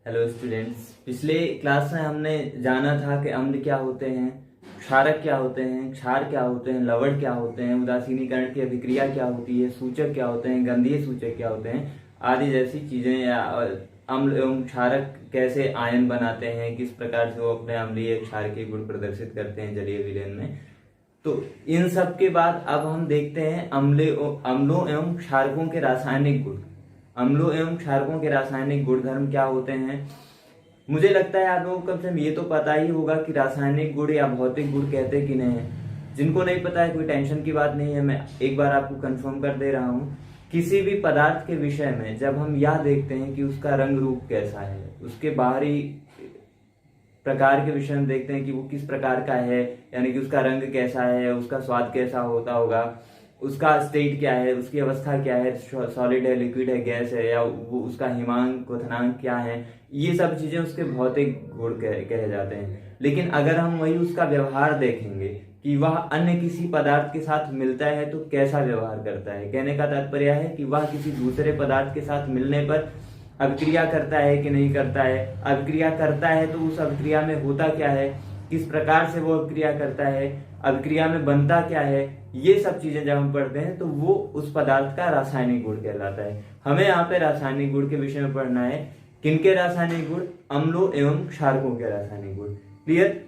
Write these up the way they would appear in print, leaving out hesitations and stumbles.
Hello students, पिछले class में हमने जाना था कि अम्ल क्या होते हैं, क्षारक क्या होते हैं, क्षार क्या होते हैं, लवण क्या होते हैं, उदासीनीकरण की अभिक्रिया क्या होती है, सूचक क्या होते हैं, गंधीय सूचक क्या होते हैं आदि जैसी चीजें, या अम्ल एवं क्षारक कैसे आयन बनाते हैं, किस प्रकार से वो अपने अम्लीय क्षार के गुण प्रदर्शित करते हैं जलीय विलयन में। तो इन सब के बाद अब हम देखते हैं अम्लों एवं क्षारकों के रासायनिक गुण। अम्लों एवं क्षारकों के रासायनिक गुणधर्म क्या होते हैं। मुझे लगता है आप लोगों को कम से कम ये तो पता ही होगा कि रासायनिक गुण या भौतिक गुण कहते कि नहीं है। जिनको नहीं पता है कोई टेंशन की बात नहीं है, मैं एक बार आपको कंफर्म कर दे रहा हूँ। किसी भी पदार्थ के विषय में जब हम यह देखते हैं कि उसका रंग रूप कैसा है, उसके बाहरी प्रकार के विषय में देखते हैं कि वो किस प्रकार का है, यानी कि उसका रंग कैसा है, उसका स्वाद कैसा होता होगा, उसका स्टेट क्या है, उसकी अवस्था क्या है, सॉलिड है, लिक्विड है, गैस है, या वो उसका हिमांक क्वथनांक क्या है, ये सब चीजें उसके भौतिक गुण कहे जाते हैं। लेकिन अगर हम वही उसका व्यवहार देखेंगे कि वह अन्य किसी पदार्थ के साथ मिलता है तो कैसा व्यवहार करता है, कहने का तात्पर्य है कि वह किसी दूसरे पदार्थ के साथ मिलने पर अभिक्रिया करता है कि नहीं करता है, अभिक्रिया करता है तो उस अभिक्रिया में होता क्या है, किस प्रकार से वो अभिक्रिया करता है, अभिक्रिया में बनता क्या है, ये सब चीजें जब हम पढ़ते हैं तो वो उस पदार्थ का रासायनिक गुण कहलाता है। हमें यहाँ पे रासायनिक गुण के विषय में पढ़ना है। किनके रासायनिक गुण? अम्लों एवं क्षारकों के रासायनिक गुण। क्लियर?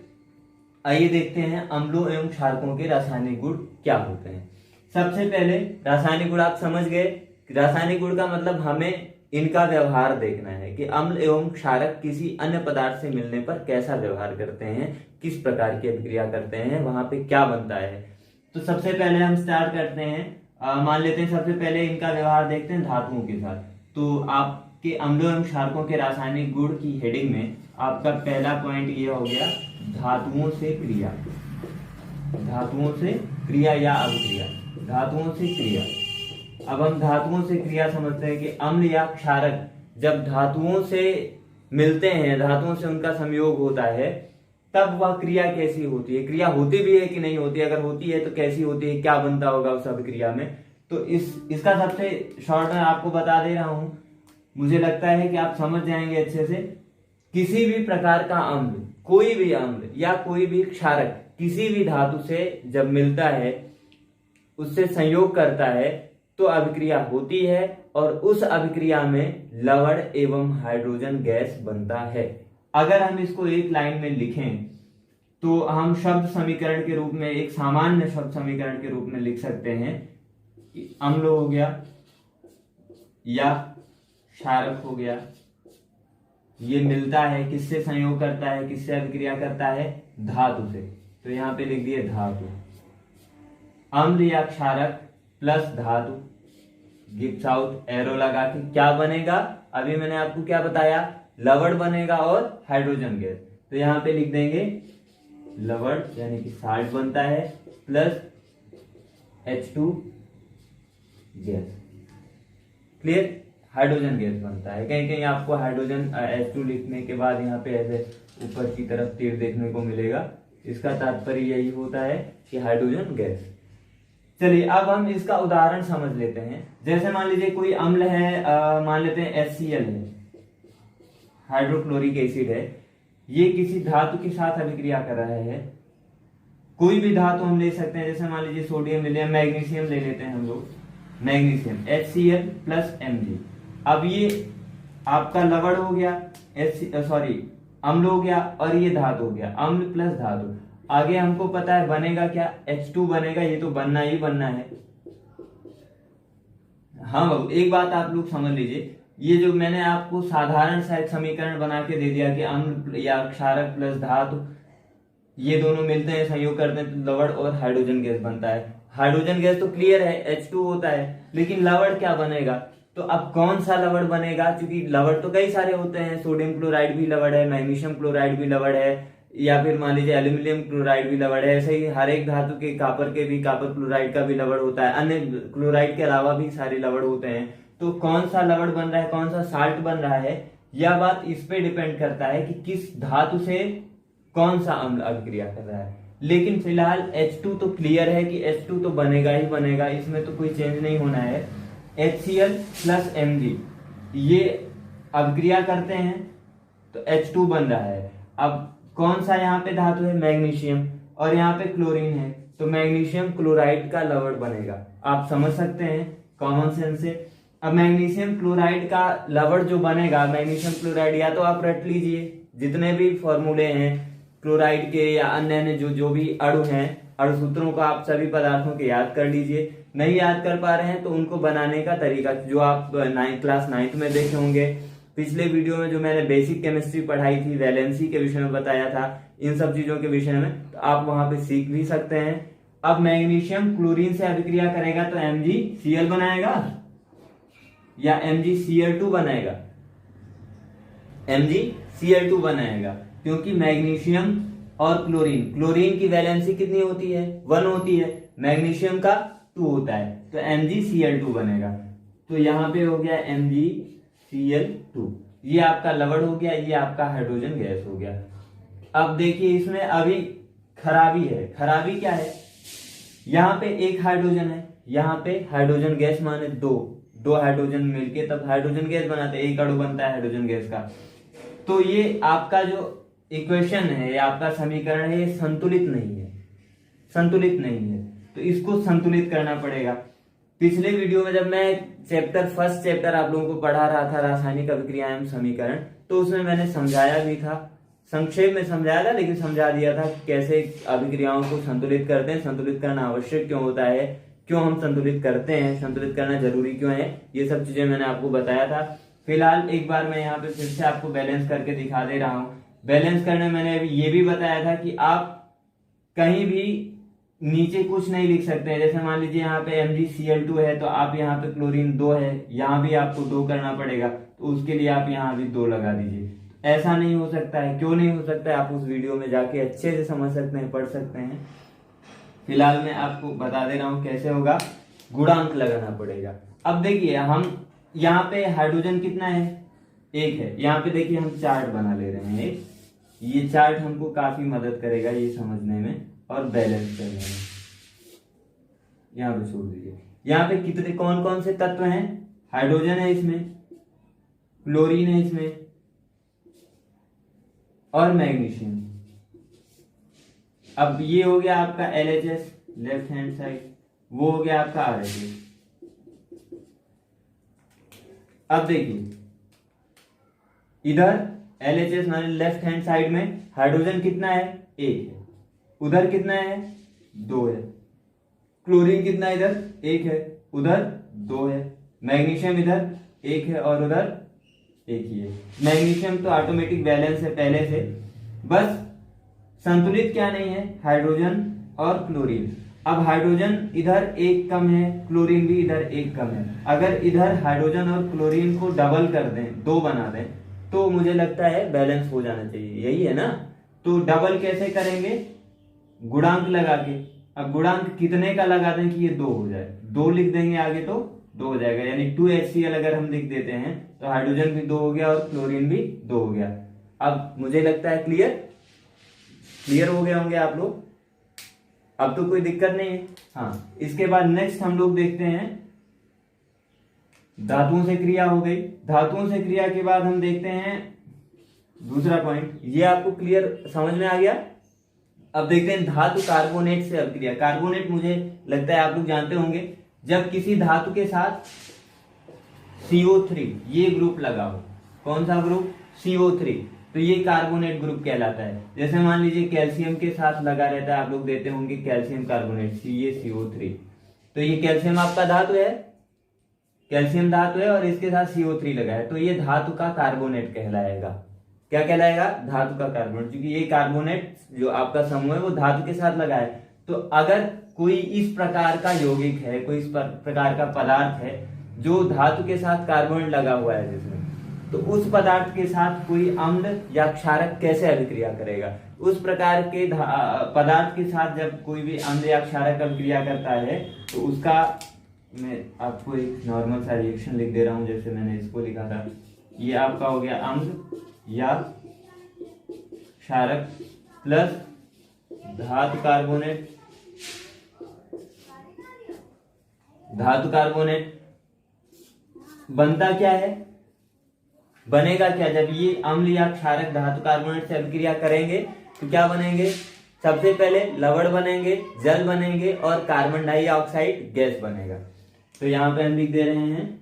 आइए देखते हैं अम्लों एवं क्षारकों के रासायनिक गुण क्या होते हैं। सबसे पहले रासायनिक गुण आप समझ गए। रासायनिक गुण का मतलब हमें इनका व्यवहार देखना है कि अम्ल एवं क्षारक किसी अन्य पदार्थ से मिलने पर कैसा व्यवहार करते हैं, किस प्रकार की अभिक्रिया करते हैं, वहां पे क्या बनता है। तो सबसे पहले हम स्टार्ट करते हैं, मान लेते हैं सबसे पहले इनका व्यवहार देखते हैं धातुओं के साथ। तो आपके अम्लों एवं क्षारकों के रासायनिक गुण की हेडिंग में आपका पहला पॉइंट ये हो गया, धातुओं से क्रिया। धातुओं से क्रिया या अभिक्रिया। धातुओं से क्रिया। अब हम धातुओं से क्रिया समझते हैं कि अम्ल या क्षारक जब धातुओं से मिलते हैं, धातुओं से उनका संयोग होता है, तब वह क्रिया कैसी होती है, क्रिया होती भी है कि नहीं होती, अगर होती है तो कैसी होती है, क्या बनता होगा उस अभिक्रिया में। तो इसका सबसे शॉर्ट में आपको बता दे रहा हूं, मुझे लगता है कि आप समझ जाएंगे अच्छे से। किसी भी प्रकार का अम्ल, कोई भी अम्ल या कोई भी क्षारक किसी भी धातु से जब मिलता है, उससे संयोग करता है, तो अभिक्रिया होती है और उस अभिक्रिया में लवण एवं हाइड्रोजन गैस बनता है। अगर हम इसको एक लाइन में लिखें तो हम शब्द समीकरण के रूप में, एक सामान्य शब्द समीकरण के रूप में लिख सकते हैं कि अम्ल हो गया या क्षारक हो गया, ये मिलता है, किससे संयोग करता है, किससे अभिक्रिया करता है, धातु से। तो यहां पे लिख दिए धातु। अम्ल या क्षारक प्लस धातु, गिव्स आउट एरो लगा के क्या बनेगा, अभी मैंने आपको क्या बताया, लवण बनेगा और हाइड्रोजन गैस। तो यहां पे लिख देंगे लवण यानी कि साल्ट बनता है plus H2 gas. Clear? Hydrogen gas बनता है। कहीं कहीं आपको हाइड्रोजन H2 लिखने के बाद यहाँ पे ऐसे ऊपर की तरफ तीर देखने को मिलेगा, इसका तात्पर्य यही होता है कि हाइड्रोजन गैस। चलिए अब हम इसका उदाहरण समझ लेते हैं। जैसे मान लीजिए कोई अम्ल है, मान लेते हैं HCl है, हाइड्रोक्लोरिक एसिड है, ये किसी धातु के साथ अभिक्रिया कर रहा है। कोई भी धातु हम ले सकते हैं, जैसे मान लीजिए सोडियम ले लिया, मैग्नीशियम ले लेते हैं हम लोग, मैग्नीशियम HCl प्लस Mg। अब ये आपका लवण हो गया, अम्ल हो गया, और ये धातु हो गया, अम्ल प्लस धातु। आगे हमको पता है बनेगा क्या, H2 बनेगा, ये तो बनना ही बनना है। हाँ, एक बात आप लोग समझ लीजिए, ये जो मैंने आपको साधारण सा एक समीकरण बना के दे दिया कि अम्ल या क्षारक प्लस धातु, ये दोनों मिलते हैं, संयोग करते हैं तो लवण और हाइड्रोजन गैस बनता है। हाइड्रोजन गैस तो क्लियर है, H2 होता है, लेकिन लवण क्या बनेगा। तो अब कौन सा लवण बनेगा, क्योंकि लवण तो कई सारे होते हैं, सोडियम क्लोराइड भी लवण है, मैग्नीशियम क्लोराइड भी लवण है, या फिर मान लीजिए एल्यूमिनियम क्लोराइड भी लवण है। ऐसे ही हर एक धातु के, कापर के भी, कापर क्लोराइड का भी लवण होता है, अन्य क्लोराइड के अलावा भी सारे लवण होते हैं। तो कौन सा लवण बन रहा है, कौन सा साल्ट बन रहा है, यह बात इस पे डिपेंड करता है कि किस धातु से कौन सा अम्ल अभिक्रिया कर रहा है। लेकिन फिलहाल H2 तो क्लियर है कि H2 तो बनेगा ही बनेगा, इसमें तो कोई चेंज नहीं होना है। HCl प्लस Mg ये अभिक्रिया करते हैं, तो H2 बन रहा है। अब कौन सा यहाँ पे धातु है, मैग्नीशियम, और यहाँ पे क्लोरीन है, तो मैग्नीशियम क्लोराइड का लवण बनेगा। आप समझ सकते हैं कॉमन सेंस से। अब मैग्नीशियम क्लोराइड का लवण जो बनेगा, मैग्नीशियम क्लोराइड, या तो आप रट लीजिए जितने भी फॉर्मूले हैं क्लोराइड के या अन्य अन्य जो भी अणु हैं, अणु सूत्रों को आप सभी पदार्थों के याद कर लीजिए। नहीं याद कर पा रहे हैं तो उनको बनाने का तरीका जो आप क्लास 9th में देखे होंगे, पिछले वीडियो में जो मैंने बेसिक केमिस्ट्री पढ़ाई थी, वैलेंसी के विषय में बताया था, इन सब चीजों के विषय में, तो आप वहां पे सीख भी सकते हैं। अब मैग्नीशियम क्लोरीन से अभिक्रिया करेगा तो MgCl बनाएगा या MgCl2 बनाएगा, MgCl2 बनाएगा, क्योंकि मैग्नीशियम और क्लोरीन की वैलेंसी कितनी होती है, 1 होती है, मैग्नीशियम का 2 होता है, तो MgCl2 बनेगा। तो यहाँ पे हो गया MgCl2, ये आपका लवण हो गया, ये आपका हाइड्रोजन गैस हो गया। अब देखिए इसमें अभी खराबी है। खराबी क्या है, यहाँ पे एक हाइड्रोजन है, यहाँ पे हाइड्रोजन गैस माने दो हाइड्रोजन मिलके तब हाइड्रोजन गैस बनाते हैं, एक अणु बनता है हाइड्रोजन गैस का। तो ये आपका जो इक्वेशन है, आपका समीकरण है, ये संतुलित नहीं है, तो इसको संतुलित करना पड़ेगा। पिछले वीडियो में जब मैं फर्स्ट चैप्टर आप लोगों को पढ़ा रहा था, रासायनिक अभिक्रिया एवं समीकरण, तो उसमें मैंने समझाया भी था, संक्षेप में समझाया था, लेकिन समझा दिया था कैसे अभिक्रियाओं को संतुलित करते हैं, संतुलित करना आवश्यक क्यों होता है, क्यों हम संतुलित करते हैं, संतुलित करना जरूरी क्यों है, ये सब चीजें मैंने आपको बताया था। फिलहाल एक बार मैं यहाँ पे फिर से आपको बैलेंस करके दिखा दे रहा हूँ। बैलेंस करने मैंने अभी ये भी बताया था कि आप कहीं भी नीचे कुछ नहीं लिख सकते हैं। जैसे मान लीजिए यहाँ पे MgCl2 है, तो आप यहाँ पे क्लोरीन 2 है, यहाँ भी आपको 2 करना पड़ेगा, तो उसके लिए आप यहाँ भी 2 लगा दीजिए। ऐसा नहीं हो सकता है। क्यों नहीं हो सकता है, आप उस वीडियो में जाके अच्छे से समझ सकते हैं, पढ़ सकते हैं। फिलहाल मैं आपको बता दे रहा हूँ कैसे होगा, गुणांक लगाना पड़ेगा। अब देखिए हम यहाँ पे हाइड्रोजन कितना है, 1 है। यहाँ पे देखिए हम चार्ट बना ले रहे हैं एक, ये चार्ट हमको काफी मदद करेगा ये समझने में और बैलेंस करने में। यहाँ पे छोड़ दीजिए, यहाँ पे कितने कौन कौन से तत्व हैं, हाइड्रोजन है इसमें, क्लोरीन है इसमें और मैग्नीशियम। अब ये हो गया आपका LHS लेफ्ट हैंड साइड, वो हो गया आपका RHS। अब देखिए इधर LHS माने लेफ्ट हैंड साइड में हाइड्रोजन कितना है, 1 है, उधर कितना है, 2 है, क्लोरीन कितना है, इधर 1 है, उधर 2 है, मैग्नीशियम इधर 1 है और उधर 1 ही है। मैग्नीशियम तो ऑटोमेटिक बैलेंस है पहले से, बस संतुलित क्या नहीं है, हाइड्रोजन और क्लोरीन। अब हाइड्रोजन इधर 1 कम है, क्लोरीन भी इधर 1 कम है। अगर इधर हाइड्रोजन और क्लोरीन को डबल कर दें, 2 बना दें, तो मुझे लगता है बैलेंस हो जाना चाहिए, यही है ना। तो डबल कैसे करेंगे, गुणांक लगा के। अब गुणांक कितने का लगा दें कि ये 2 हो जाए, 2 लिख देंगे आगे तो 2 हो जाएगा, यानी 2HCl अगर हम लिख देते हैं तो हाइड्रोजन भी 2 हो गया और क्लोरीन भी 2 हो गया। अब मुझे लगता है क्लियर हो गए होंगे आप लोग, अब तो कोई दिक्कत नहीं है। हाँ, इसके बाद नेक्स्ट हम लोग देखते हैं धातुओं से क्रिया हो गई। धातुओं से क्रिया के बाद हम देखते हैं दूसरा पॉइंट, ये आपको क्लियर समझ में आ गया। अब देखते हैं धातु कार्बोनेट से अभिक्रिया। कार्बोनेट मुझे लगता है आप लोग जानते होंगे, जब किसी धातु के साथ CO3 ये ग्रुप लगा हो, कौन सा ग्रुप, CO3, तो ये कार्बोनेट ग्रुप कहलाता है। जैसे मान लीजिए कैल्शियम के साथ लगा रहता है, आप लोग देते होंगे कैल्शियम कार्बोनेट CaCO3, तो ये कैल्शियम आपका धातु है, कैल्शियम धातु है और इसके साथ CO3 लगा है, तो ये धातु का कार्बोनेट कहलाएगा। क्या कहलाएगा, धातु का कार्बोनेट, क्योंकि ये कार्बोनेट जो आपका समूह है वो धातु के साथ लगा है। तो अगर कोई इस प्रकार का यौगिक है, कोई इस प्रकार का पदार्थ है जो धातु के साथ कार्बोनेट लगा हुआ है जिसमें, तो उस पदार्थ के साथ कोई अम्ल या क्षारक कैसे अभिक्रिया करेगा। उस प्रकार के पदार्थ के साथ जब कोई भी अम्ल या क्षारक अभिक्रिया करता है तो उसका, मैं आपको एक नॉर्मल सा रिएक्शन लिख दे रहा हूं, जैसे मैंने इसको लिखा था, ये आपका हो गया अम्ल या क्षारक प्लस धातु कार्बोनेट। धातु कार्बोनेट बनता क्या है, बनेगा क्या, जब ये अम्ल या क्षारक धातु कार्बोनेट से अभिक्रिया करेंगे तो क्या बनेंगे, सबसे पहले लवण बनेंगे, जल बनेंगे और कार्बन डाइऑक्साइड गैस बनेगा। तो यहां पे हम लिख दे रहे हैं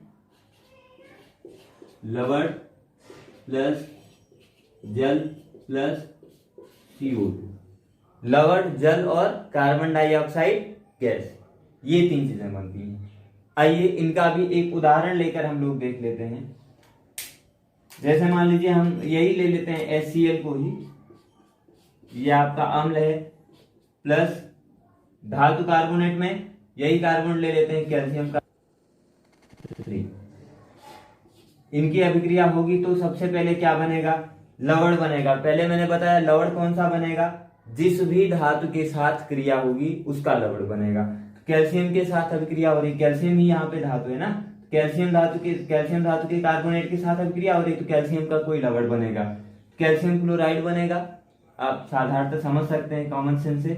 लवण प्लस जल प्लस CO2, लवण जल और कार्बन डाइऑक्साइड गैस, ये 3 चीजें बनती हैं। आइए इनका भी एक उदाहरण लेकर हम लोग देख लेते हैं। जैसे मान लीजिए हम यही ले लेते हैं HCl को ही, ये आपका अम्ल है, प्लस धातु कार्बोनेट में यही कार्बन ले लेते हैं कैल्शियम का, इनकी अभिक्रिया होगी तो सबसे पहले क्या बनेगा, लवण बनेगा। पहले मैंने बताया लवण कौन सा बनेगा, जिस भी धातु के साथ क्रिया होगी उसका लवण बनेगा। कैल्शियम के साथ अभिक्रिया हो रही, कैल्शियम ही यहाँ पे धातु है ना, कैल्शियम धातु के कार्बोनेट के साथ अभिक्रिया हो रही तो कैल्शियम का कोई लवण बनेगा, कैल्शियम क्लोराइड बनेगा, आप साधारणतः समझ सकते हैं कॉमन सेंस से,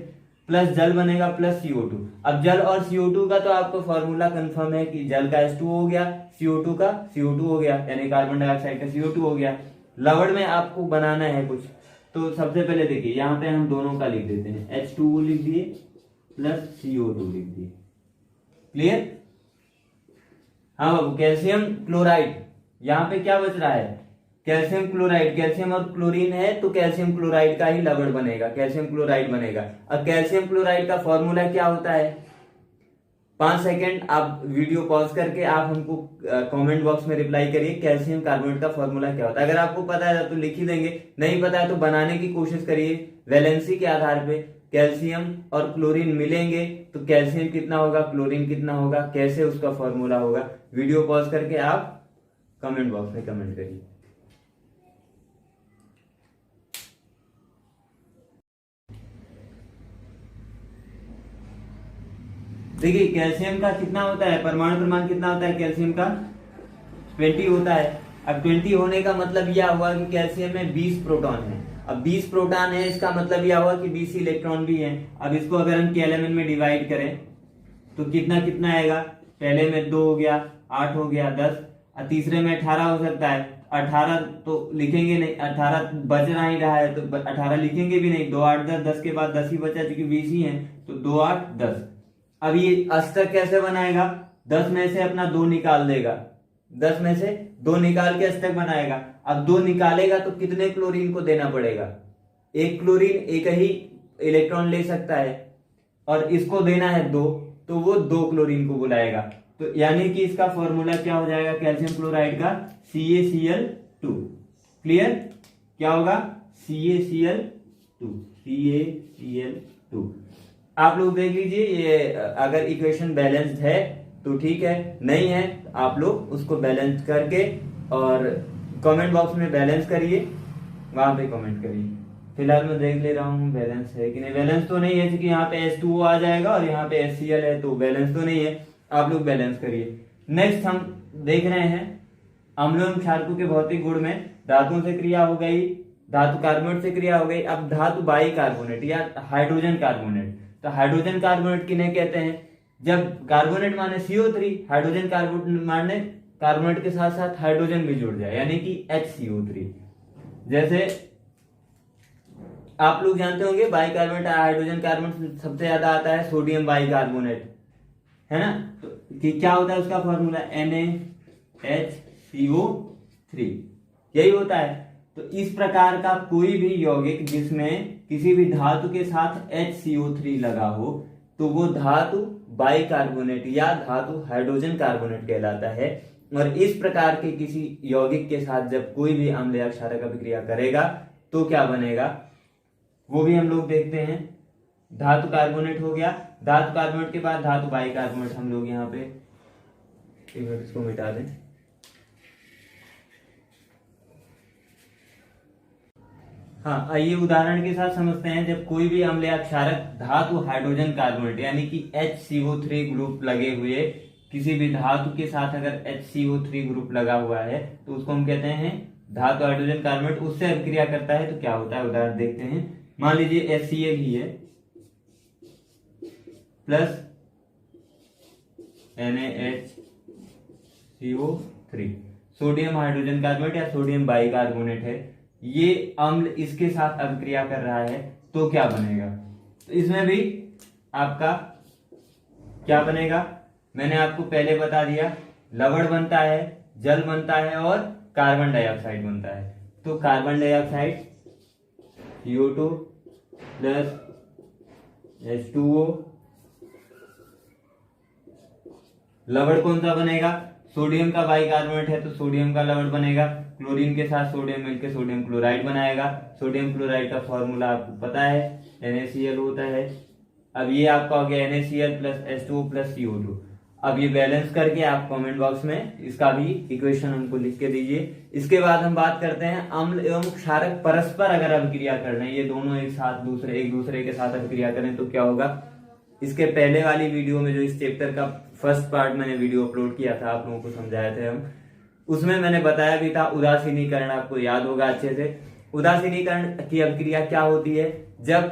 प्लस जल बनेगा प्लस CO2। अब जल और CO2 का तो आपको फॉर्मूला कंफर्म है कि जल का H2 हो गया, CO2 का CO2 हो गया, यानी कार्बन डाइऑक्साइड का CO2 हो गया। लवण में आपको बनाना है कुछ, तो सबसे पहले देखिए यहाँ पे हम दोनों का लिख देते हैं, H2O लिख दिए प्लस CO2 लिख दिए, क्लियर। हाँ बाबू, कैल्शियम क्लोराइड, यहाँ पे क्या बच रहा है, कैल्शियम क्लोराइड, कैल्शियम और क्लोरीन है तो कैल्शियम क्लोराइड का ही लवण बनेगा, कैल्शियम क्लोराइड बनेगा। अब कैल्शियम क्लोराइड का फॉर्मूला क्या होता है, 5 सेकेंड आप वीडियो पॉज करके आप हमको कमेंट बॉक्स में रिप्लाई करिए कैल्शियम कार्बोनेट का फॉर्मूला क्या होता है। अगर आपको पता है तो लिख ही देंगे, नहीं पता है तो बनाने की कोशिश करिए। वैलेंसी के आधार पे कैल्शियम और क्लोरीन मिलेंगे तो कैल्शियम कितना होगा, क्लोरीन कितना होगा, कैसे उसका फॉर्मूला होगा, वीडियो पॉज करके आप कमेंट बॉक्स में कमेंट करिए। देखिए कैल्शियम का कितना होता है, परमाणु क्रमांक कितना होता है कैल्शियम का, 20 होता है। अब 20 होने का मतलब यह हुआ कि कैल्शियम में 20 प्रोटॉन है। अब 20 प्रोटॉन है इसका मतलब यह हुआ कि 20 इलेक्ट्रॉन भी हैं। अब इसको अगर हम KLMN में डिवाइड करें तो कितना कितना आएगा, पहले में 2 हो गया, 8 हो गया, 10, और तीसरे में 18 हो सकता है। 18 तो लिखेंगे नहीं, 18 बच रहा ही रहा है तो 18 लिखेंगे भी नहीं, 2 8 10, 10 के बाद 10 ही बचा क्योंकि 20 ही है, तो 2 8 10। अब ये अष्टक कैसे बनाएगा, 10 में से अपना 2 निकाल देगा, 10 में से 2 निकाल के अष्टक बनाएगा। अब 2 निकालेगा तो कितने क्लोरीन को देना पड़ेगा, एक क्लोरीन एक ही इलेक्ट्रॉन ले सकता है और इसको देना है 2, तो वो 2 क्लोरीन को बुलाएगा। तो यानी कि इसका फॉर्मूला क्या हो जाएगा कैल्शियम क्लोराइड का, CaCl2, क्लियर। क्या होगा, CaCl2, CaCl2। आप लोग देख लीजिए, ये अगर इक्वेशन बैलेंस्ड है तो ठीक है, नहीं है तो आप लोग उसको बैलेंस करके और कमेंट बॉक्स में बैलेंस करिए, वहां पे कमेंट करिए। फिलहाल मैं देख ले रहा हूँ बैलेंस है कि नहीं, बैलेंस तो नहीं है क्योंकि यहाँ पे H2O आ जाएगा और यहाँ पे HCl है तो बैलेंस तो नहीं है, आप लोग बैलेंस करिए। नेक्स्ट हम देख रहे हैं अम्लों एवं क्षारकों के भौतिक गुण में धातुओं से क्रिया हो गई, धातु कार्बोनेट से क्रिया हो गई। अब धातु बाई कार्बोनेट या हाइड्रोजन कार्बोनेट, तो हाइड्रोजन कार्बोनेट किन्हें कहते हैं, जब कार्बोनेट माने CO3, हाइड्रोजन कार्बोनेट माने कार्बोनेट के साथ साथ हाइड्रोजन भी जुड़ जाए यानी कि HCO3। जैसे आप लोग जानते होंगे बाइकार्बोनेट हाइड्रोजन कार्बोनेट सबसे ज्यादा आता है सोडियम बाइकार्बोनेट, है ना। तो कि क्या होता है उसका फॉर्मूला, NaHCO3, यही होता है। तो इस प्रकार का कोई भी यौगिक जिसमें किसी भी धातु के साथ HCO3 लगा हो तो वो धातु बाइकार्बोनेट या धातु हाइड्रोजन कार्बोनेट कहलाता है। और इस प्रकार के किसी यौगिक के साथ जब कोई भी अम्ल या क्षारक अभिक्रिया करेगा तो क्या बनेगा, वो भी हम लोग देखते हैं। धातु कार्बोनेट हो गया, धातु कार्बोनेट के बाद धातु बाइकार्बोनेट, हम लोग यहाँ पे एक मिनट इसको मिटा दें। हाँ, आइए उदाहरण के साथ समझते हैं। जब कोई भी अम्ल या क्षारक धातु हाइड्रोजन कार्बोनेट यानी कि HCO3 ग्रुप लगे हुए किसी भी धातु के साथ अगर HCO3 ग्रुप लगा हुआ है तो उसको हम कहते हैं धातु हाइड्रोजन कार्बोनेट, उससे अभिक्रिया करता है तो क्या होता है, उदाहरण देखते हैं। मान लीजिए HCl ही है plus NaHCO3, sodium hydrogen carbonate या सोडियम बाइकार्बोनेट है, ये अम्ल इसके साथ अभिक्रिया कर रहा है तो क्या बनेगा? तो इसमें भी आपका क्या बनेगा, मैंने आपको पहले बता दिया, लवण बनता है, जल बनता है और कार्बन डाइऑक्साइड बनता है। तो carbon dioxide CO2 plus H2O, लवण कौन सा बनेगा? सोडियम का बाइकार्बोनेट है तो सोडियम का लवण बनेगा, क्लोरीन के साथ सोडियम मिलकर सोडियम क्लोराइड बनाएगा। सोडियम क्लोराइड का फॉर्मूला आपको पता है, NaCl होता है। अब ये आपका हो गया NaCl plus H2O plus CO2। अब ये बैलेंस करके आप कमेंट बॉक्स में इसका भी इक्वेशन हमको लिख के दीजिए। इसके बाद हम बात करते हैं अम्ल एवं क्षारक परस्पर अगर अभिक्रिया कर रहे हैं, ये दोनों एक दूसरे के साथ अभिक्रिया करें तो क्या होगा। इसके पहले वाली वीडियो में जो इस चैप्टर का फर्स्ट पार्ट मैंने वीडियो अपलोड किया था, आप लोगों को समझाए थे हम, उसमें मैंने बताया भी था उदासीनीकरण, आपको याद होगा अच्छे से। उदासीनीकरण की अभिक्रिया क्या होती है? जब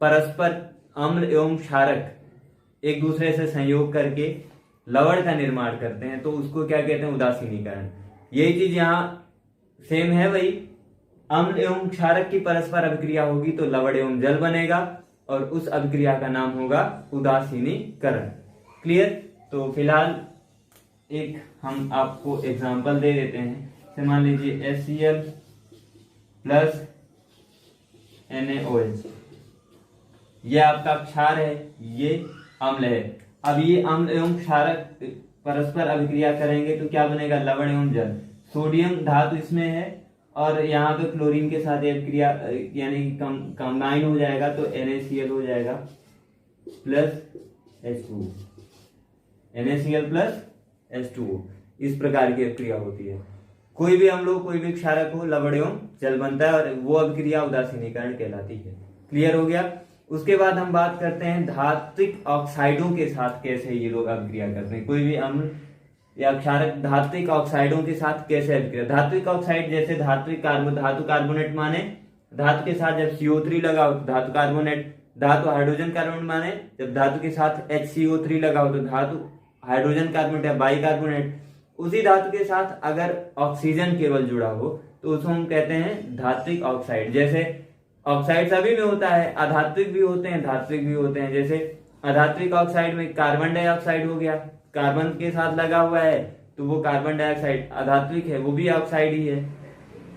परस्पर अम्ल एवं क्षारक एक दूसरे से संयोग करके लवण का निर्माण करते हैं तो उसको क्या कहते हैं? उदासीनीकरण। यही चीज यहाँ सेम है भाई, अम्ल एवं क्षारक की परस्पर अभिक्रिया होगी तो लवण एवं जल बनेगा और उस अभिक्रिया का नाम होगा उदासीनीकरण। क्लियर? तो फिलहाल एक हम आपको एग्जांपल दे देते हैं। मान लीजिए HCl प्लस NaOH, ये आपका क्षार है, ये अम्ल है। अब ये अम्ल एवं क्षारक परस्पर अभिक्रिया करेंगे तो क्या बनेगा? लवण एवं जल। सोडियम धातु इसमें है और यहाँ पे क्लोरीन के साथ अभिक्रिया यानी कंबाइन हो जाएगा तो NaCl हो जाएगा plus H2O, NaCl plus H2O। इस प्रकार की अभिक्रिया होती है। कोई भी अम्ल हो, कोई भी क्षारक हो, लवण एवं जल बनता है और वो अभिक्रिया उदासीनीकरण कहलाती है। क्लियर हो गया? उसके बाद हम बात करते हैं धात्विक ऑक्साइडों के साथ कैसे ये लोग अभिक्रिया करते हैं। कोई भी अम्ल या क्षारक धात्विक ऑक्साइडों के साथ कैसे अभिक्रिया। धात्विक ऑक्साइड जैसे धातु कार्बोनेट माने धातु के साथ जब CO3 लगाओ तो धातु कार्बोनेट। धातु हाइड्रोजन कार्बोनेट माने जब धातु के साथ HCO3 लगाओ तो धातु हाइड्रोजन कार्बोनेट या बाइकार्बोनेट। उसी धातु के साथ अगर ऑक्सीजन केवल जुड़ा हो तो उसको हम कहते हैं धात्विक ऑक्साइड। जैसे ऑक्साइड सभी में होता है, अधात्विक भी होते हैं, धात्विक भी होते हैं। जैसे अधात्विक ऑक्साइड में कार्बन डाइऑक्साइड हो गया, कार्बन के साथ लगा हुआ है तो वो कार्बन डाइऑक्साइड अधात्विक है, वो भी ऑक्साइड ही है।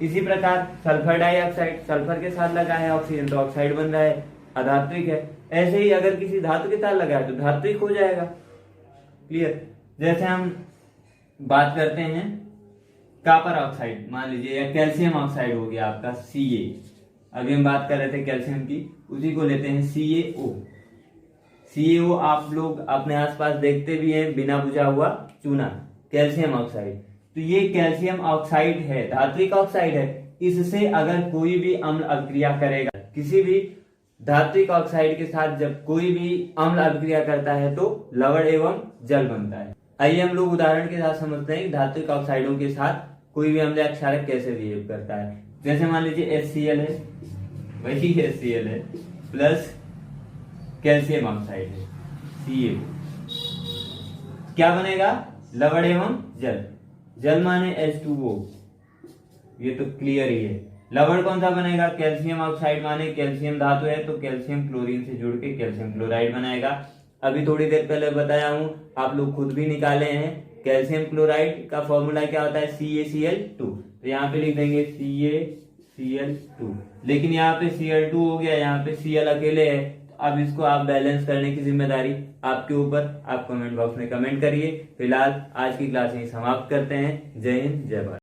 इसी प्रकार सल्फर डाइऑक्साइड, सल्फर के साथ लगा है ऑक्सीजन तो ऑक्साइड बन रहा है, अधात्विक है। ऐसे ही अगर किसी धातु के साथ लगा है तो धात्विक हो जाएगा। क्लियर? जैसे हम बात करते हैं कॉपर ऑक्साइड मान लीजिए, या कैल्शियम ऑक्साइड हो गया आपका Ca। अभी हम बात कर रहे थे कैल्शियम की, उसी को लेते हैं CaO। CaO आप लोग अपने आसपास देखते भी हैं, बिना बुझा हुआ चूना, कैल्शियम ऑक्साइड। तो ये कैल्शियम ऑक्साइड है, धात्विक ऑक्साइड है। इससे अगर कोई भी अम्ल अभिक्रिया करेगा, किसी भी धात्विक ऑक्साइड के साथ जब कोई भी अम्ल अभिक्रिया करता है तो लवण एवं जल बनता है। आइए हम लोग उदाहरण के साथ समझते हैं धात्विक ऑक्साइडों के साथ कोई भी अम्ल या क्षारक कैसे बिहेव करता है। जैसे मान लीजिए HCl है, वही HCl है प्लस कैल्शियम ऑक्साइड है Ca। क्या बनेगा? लवण एवं जल। जल माने H2O, ये तो क्लियर ही है। लवण कौन सा बनेगा? कैल्शियम ऑक्साइड माने कैल्शियम धातु है तो कैल्शियम क्लोरीन से जुड़ के कैल्शियम क्लोराइड बनाएगा। अभी थोड़ी देर पहले बताया हूं, आप लोग खुद भी निकाले हैं, कैल्शियम क्लोराइड का फॉर्मूला क्या होता है? CaCl2। तो यहाँ पे लिख देंगे CaCl2, लेकिन यहाँ पे Cl2 हो गया, यहाँ पे Cl अकेले है। अब इसको आप बैलेंस करने की जिम्मेदारी आपके ऊपर, आप कमेंट बॉक्स में कमेंट करिए। फिलहाल आज की क्लास यहीं समाप्त करते हैं। जय हिंद, जय भारत।